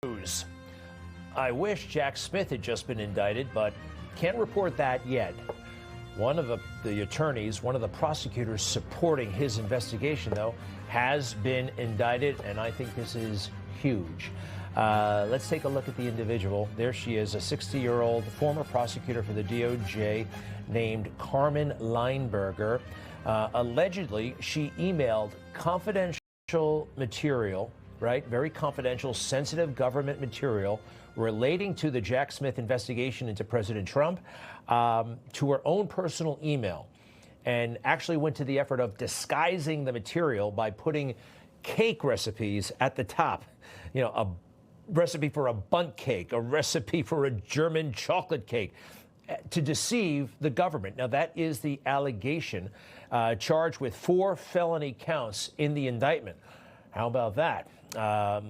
News. I wish Jack Smith had just been indicted, but can't report that yet. One of the attorneys, one of the prosecutors supporting his investigation, though, has been indicted, and I think this is huge. Let's take a look at the individual. There she is, a 60-year-old former prosecutor for the DOJ named Carmen Lineberger. Allegedly, she emailed confidential material, right? Very confidential, sensitive government material relating to the Jack Smith investigation into President Trump to her own personal email, and actually went to the effort of disguising the material by putting cake recipes at the top. You know, a recipe for a bundt cake, a recipe for a German chocolate cake, to deceive the government. Now, that is the allegation, charged with 4 felony counts in the indictment. How about that?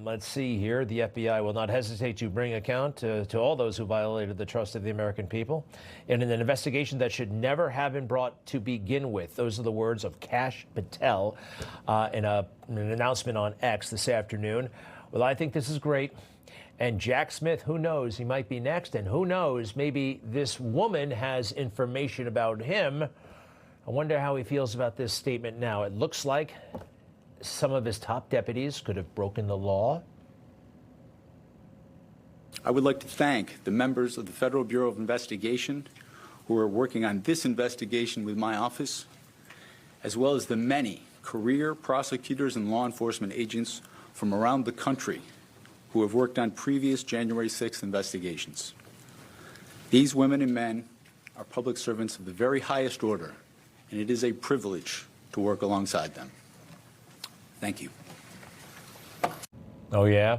Let's see here. The FBI will not hesitate to bring account to all those who violated the trust of the American people in an investigation that should never have been brought to begin with. Those are the words of Kash Patel in an announcement on X this afternoon. Well, I think this is great. And Jack Smith, who knows, he might be next. And who knows, maybe this woman has information about him. I wonder how he feels about this statement now. It looks like some of his top deputies could have broken the law. I would like to thank the members of the Federal Bureau of Investigation who are working on this investigation with my office, as well as the many career prosecutors and law enforcement agents from around the country who have worked on previous January 6th investigations. These women and men are public servants of the very highest order, and it is a privilege to work alongside them. Thank you. Oh, yeah?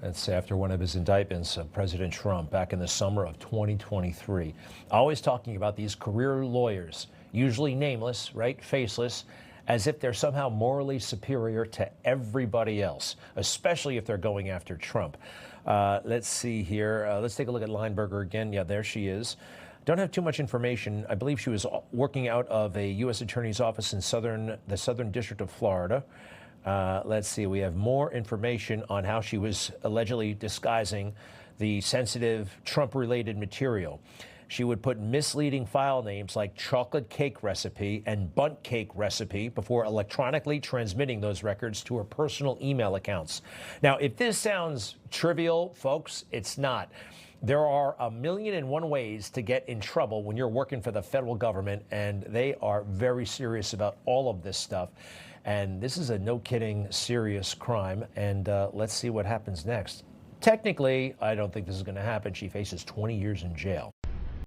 That's after one of his indictments of President Trump back in the summer of 2023. Always talking about these career lawyers, usually nameless, right, faceless, as if they're somehow morally superior to everybody else, especially if they're going after Trump. Let's see here. Let's take a look at Lineberger again. Yeah, there she is. Don't have too much information. I believe she was working out of a U.S. Attorney's office in the Southern District of Florida. Let's see. We have more information on how she was allegedly disguising the sensitive Trump-related material. She would put misleading file names like chocolate cake recipe and bundt cake recipe before electronically transmitting those records to her personal email accounts. Now, if this sounds trivial, folks, it's not. There are 1,000,001 ways to get in trouble when you're working for the federal government, and they are very serious about all of this stuff. And this is a no-kidding serious crime, and let's see what happens next. Technically, I don't think this is going to happen. She faces 20 years in jail.